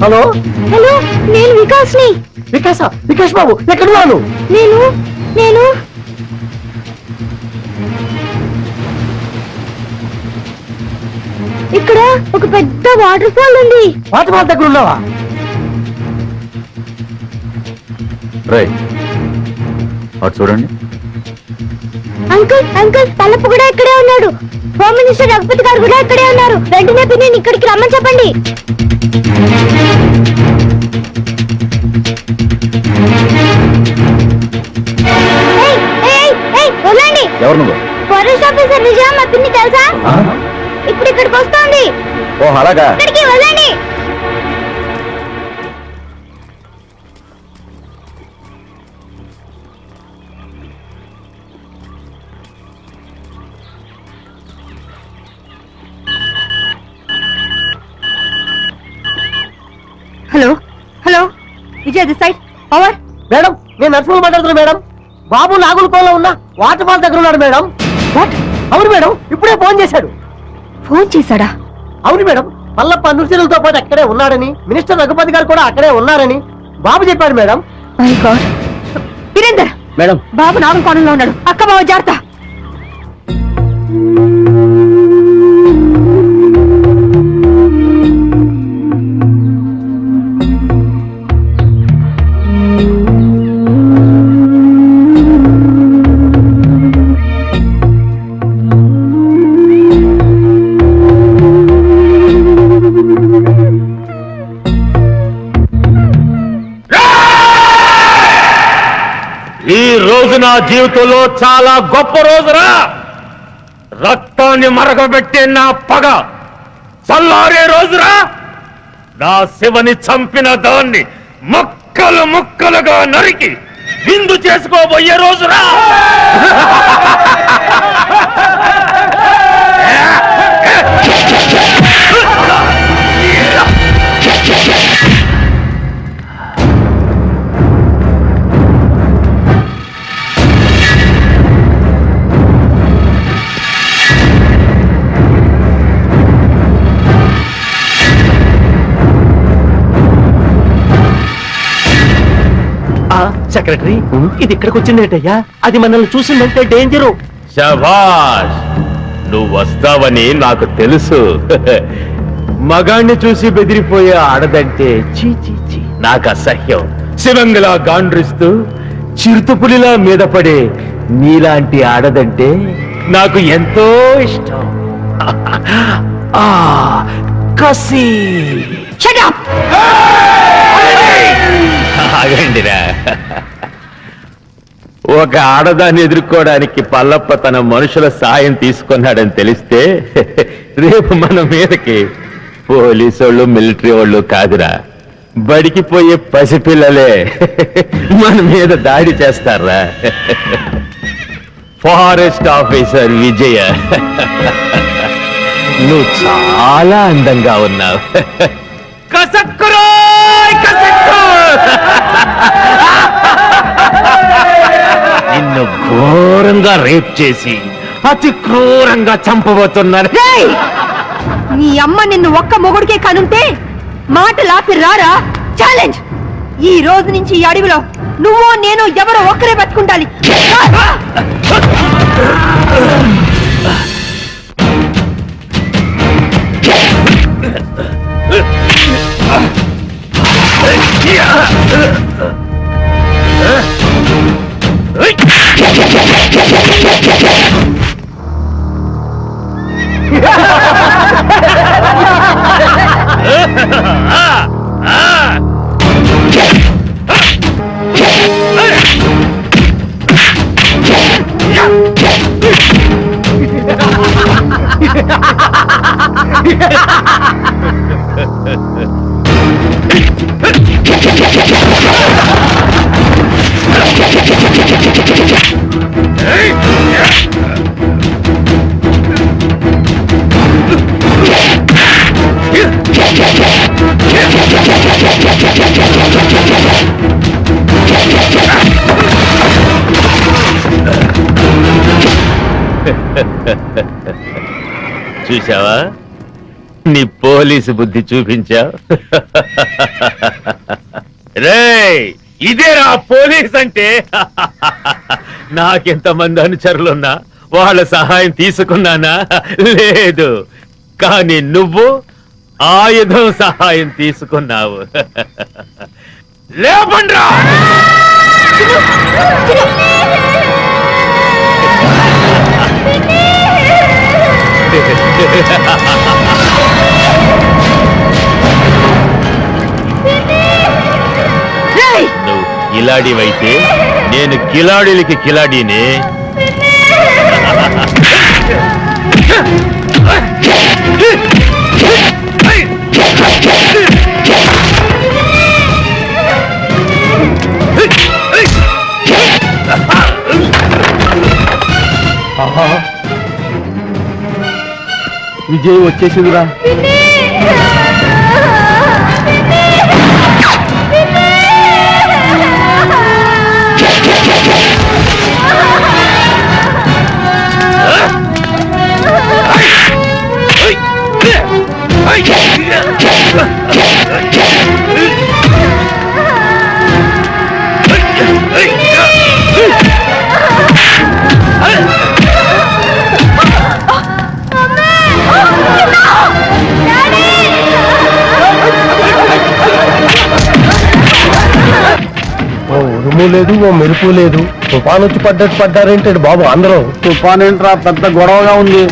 Hello hello, నేను వికాస్ని. వికాస్ బాబు ఎక్కడున్నాను? నేను ఇక్కడ ఒక పెద్ద వాటర్ ఫాల్ ఉంది. వాటర్ ఫాల్ దగ్గర ఉన్నావా? అటు చూడండి. అంకుల్ పల్లప్ప కూడా ఇక్కడే ఉన్నాడు. హోమ్ మినిస్టర్ రఘుపతి గారు కూడా ఇక్కడే ఉన్నారు. వెంటనే పిన్ని ఇక్కడికి రమ్మని చెప్పండి. వదలండి. ఎవరు నువ్వు? ఫారెస్ట్ ఆఫీసర్ విజయ, మా పిన్ని తెలుసా? ఇప్పుడు ఇక్కడికి వస్తోంది. ఓ అలాగా. ఇక్కడికి వదలండి. Hello Vijay this side over. Madam, నేను నర్సింహ మాట్లాడుతున్నా మేడం. బాబు నాగులకోలో ఉన్న వాటర్ ఫాల్ దగ్గర ఉన్నాడు మేడం. అవును మేడం, ఇప్పుడే ఫోన్ చేశాడు. ఫోన్ చేశాడా? అవును మేడం, పల్లప్ప నృత్యులతో పాటు అక్కడే ఉన్నాడని, మినిస్టర్ రఘుపతి గారు కూడా అక్కడే ఉన్నారని బాబు చెప్పాడు madam. My God. Veerender madam, బాబు నాలుగు కోణంలో ఉన్నాడు. అక్క బాబు జాగ్రత్త. ఈ రోజు నా జీవితంలో చాలా గొప్ప రోజురా. రక్తాన్ని మరగబెట్టే నా పగ చల్లారే రోజురా. నా శివని చంపిన దాన్ని ముక్కలు ముక్కలుగా నరికి విందు చేసుకోబోయే రోజురా. సెక్రటరీ, ఇది ఇక్కడికి వచ్చిందేటయ్యా? అది మనల్ని చూసిందంటే డేంజరు. శభాష్, నువ్వు వస్తావని నాకు తెలుసు. మగాణ్ణి చూసి బెదిరిపోయే ఆడదంటే చీ చీ చీ నాకు అసహ్యం. శివంగిలా గాండ్రిస్తూ చిరుతపులిలా మీద పడే నీలాంటి ఆడదంటే నాకు ఎంతో ఇష్టం. కసి. ఆగండిరా. ఒక ఆడదాన్ని ఎదుర్కోవడానికి పల్లప్ప తన మనుషుల సాయం తీసుకున్నాడని తెలిస్తే రేపు మన మీదకి పోలీసు వాళ్ళు, మిలిటరీ వాళ్ళు కాదురా, బడికి పోయే పసిపిల్లలే మన మీద దాడి చేస్తారా. ఫారెస్ట్ ఆఫీసర్ విజయ, నువ్వు చాలా అందంగా ఉన్నావు. నిన్ను ఘోరంగా రేప్ చేసి అతి క్రూరంగా చంపబోతున్నారు. నీ అమ్మ నిన్ను ఒక్క మొగుడికే కనుంటే మాటలాపి రారా. ఛాలెంజ్. ఈ రోజు నుంచి ఈ అడవిలో నువ్వు నేను ఎవరో ఒక్కరే బతుకుండాలి. చూసావా నీ పోలీసు బుద్ధి చూపించా. రేయ్ ఇదేరా పోలీస్ అంటే. నాకెంతమంది అనుచరులున్నా వాళ్ళ సహాయం తీసుకున్నానా? లేదు. కానీ నువ్వు ఆయుధం సహాయం తీసుకున్నావు. లేపండ్రా. నువ్వు కిలాడివైతే నేను కిలాడిలకి కిలాడినే. విజయ్ వచ్చేసిందిరా. ఉరుము లేదు, ఓ మెరుపు లేదు. తుఫాన్ వచ్చి పడ్డట్టు పడ్డారేంటి బాబు అందరూ? తుఫాన్ ఏంట్రా, పెద్ద గొడవగా ఉంది.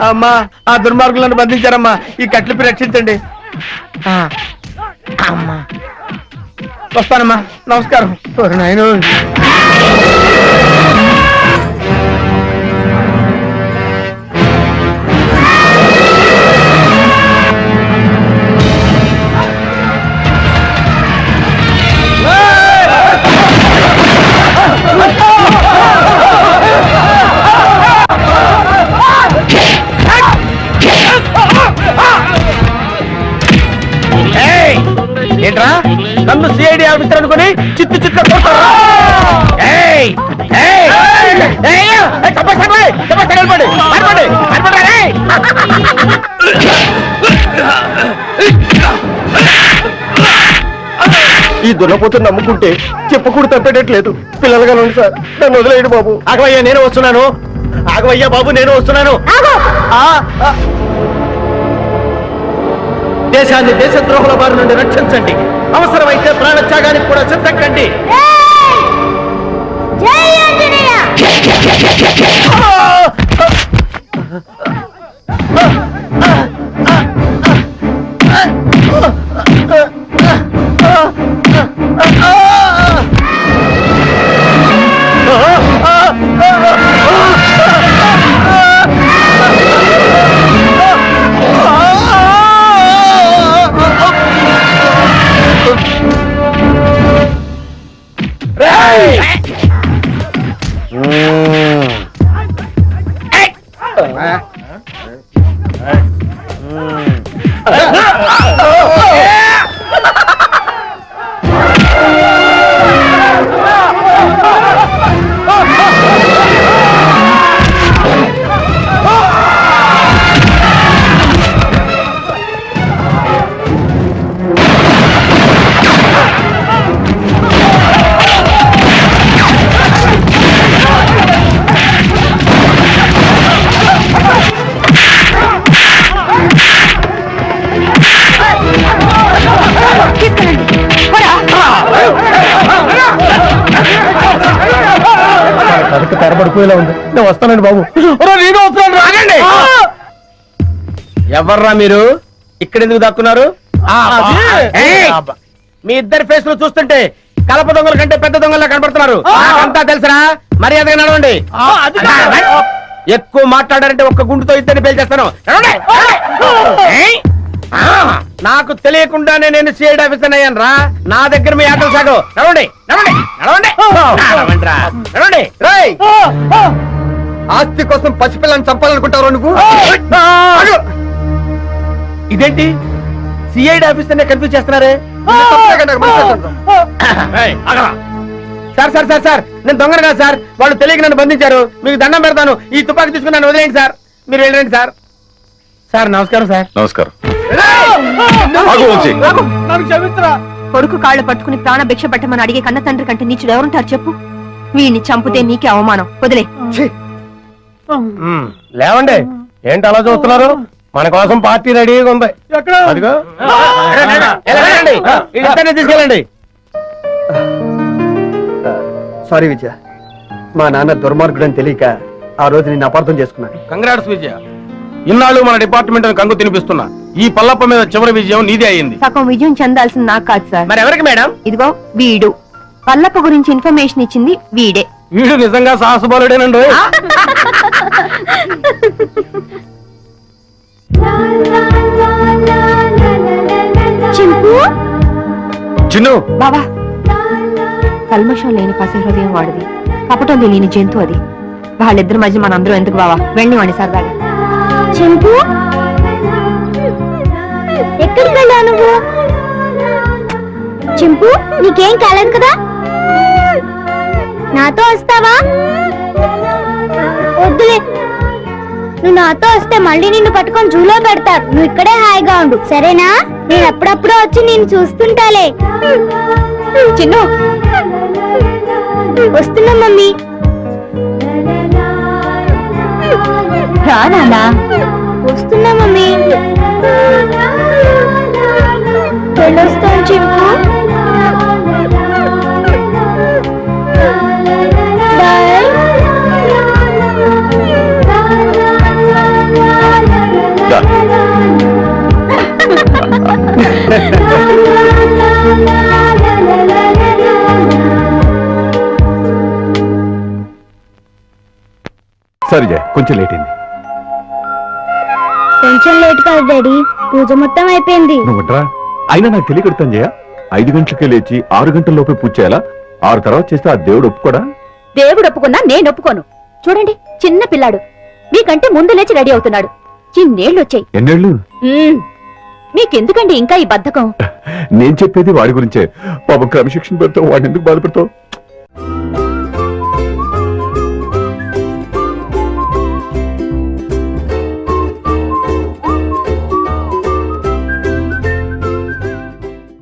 అమ్మా, ఆ దుర్మార్గులను బంధించారమ్మా. ఈ కట్లిపి రక్షించండి. అమ్మా వస్తానమ్మా, నమస్కారం. నాయన ఏంట్రా, నన్ను సిఐడి ఆఫీసర్ అనుకుని చిత్తు చిత్త కొడతారా? ఈ దున్నపోతు నమ్ముకుంటే చెప్పకూడదు తప్పేటట్లేదు. పిల్లలుగా ఉంది సార్, నన్ను వదిలేయండి బాబు. ఆగవయ్యా, నేను వస్తున్నాను. ఆగవయ్యా బాబు, నేను వస్తున్నాను. దేశాన్ని దేశద్రోహుల బారి నుండి రక్షించండి. అవసరమైతే ప్రాణత్యాగానికి కూడా సిద్ధంకండి. పడిపోయేలా ఉంది. నేను వస్తానండి బాబు. నేను వస్తాను. ఎవర్రా మీరు? ఇక్కడ ఎందుకు దాక్కున్నారు? ఏయ్! మీ ఇద్దరి ఫేస్ లో చూస్తుంటే కలప దొంగల కంటే పెద్ద దొంగలా కనబడుతున్నారు. అంతా తెలుసురా, మర్యాదగా నడవండి. ఎక్కువ మాట్లాడారంటే ఒక్క గుండుతో ఇద్దరిని పేల్చేస్తాను. నడవండి. ఏయ్! నాకు తెలియకుండానే నేను సిఐడి ఆఫీసర్ అయ్యాను రా. నా దగ్గర మీ ఆటలు సాగు. నడవండి, నడవండి, నడవండి, నడవండిరా, నడవండి. రేయ్! ఆస్తి కోసం పసిపిల్లని చంపాలనుకుంటావు నువ్వు? ఇదేంటి సిఐడి ఆఫీసర్ కన్ఫ్యూజ్ చేస్తున్నారే? సార్ సార్ సార్ సార్, నేను దొంగను కాదు సార్. వాళ్ళు తెలియక నన్ను బంధించారు. మీకు దండం పెడతాను. ఈ తుపాకీ తీసుకుని నన్ను వదిలేయండి సార్. మీరు వెళ్ళండి సార్. సార్ నమస్కారం సార్. నమస్కారం. నాకు క్షమించరా. కొడుకు కాళ్ళు పట్టుకుని ప్రాణ భిక్ష పెట్టమని అడిగే కన్న తండ్రి కంటే నీచుడు ఎవరుంటారు చెప్పు? వీడిని చంపితే నీకే అవమానం. వదిలే. లేవండి. ఏంటి అలా చూస్తున్నారు? మన కోసం పార్టీ రెడీగా ఉంది. అదిగో. వెళ్ళండి. వీళ్ళిద్దరిని తీసుకెళ్ళండి. సారీ విజయ, మా నాన్న దుర్మార్గుడని తెలియక ఆ రోజు నేను అపార్థం చేసుకున్నాను. కంగ్రాట్స్ విజయ. ఇన్నాళ్ళు మన డిపార్ట్మెంట్ కంగు తినిపిస్తున్నా. ఈ పల్లప్ప మీద చివరి విజయం నీదే అయింది. సగం విజయం చెందాల్సింది నాకు కాదు సార్. మరి ఎవరికి మేడం? ఇదిగో వీడు. పల్లప్ప గురించి ఇన్ఫర్మేషన్ ఇచ్చింది వీడే. వీడు నిజంగా సాహసబాలుడేనండి. చింపు, చిన్ను, బాబా, కల్మషం లేని పసి హృదయం వాడిది, కపటం తెలియని జంతు అది. వాళ్ళిద్దరి మధ్య మనందరం ఎందుకు బావా? వెళ్ళివ్వండి సరదాగా. చింపు, ఎక్కడికి వెళ్ళావు నువ్వు? చింపు, నీకేం కాలేదు కదా? నాతో వస్తావా? వద్దులే, నువ్వు నాతో వస్తే మళ్ళీ నిన్ను పట్టుకొని జూలో పెడతారు. నువ్వు ఇక్కడే హాయిగా ఉండు, సరేనా? నేను అప్పుడప్పుడు వచ్చి నేను చూస్తుంటాలే. చిన్ను, వస్తున్నా మమ్మీ. రా నాన్నా. వస్తున్నా మమ్మీ. వెళ్ళొస్తాను చింపు. బాయ్. దా. సరే జయ, కొంచెం లేట్ అయింది. కొంచెం లేట్ కాదు డాడీ, పూజ మొత్తం అయిపోయింది. నువ్వుట్రా. అయినా నాకు తెలియకడతాను జయ. 5 గంటలకే లేచి 6 గంటల లోపే పూజ చేయాలా? 6 తర్వాత చేస్తే ఆ దేవుడు ఒప్పుకోడా? దేవుడు ఒప్పుకున్నా నేను ఒప్పుకోను. చూడండి, చిన్న పిల్లాడు మీకంటే ముందు లేచి రెడీ అవుతున్నాడు. చిన్నేళ్ళు వచ్చాయి. ఎన్నేళ్ళు? మీకెందుకండి ఇంకా ఈ బద్ధకం? నేను చెప్పేది వాడి గురించే. పాపం క్రమశిక్షణ పెడతావు, వాడిని ఎందుకు బాధపడతావు?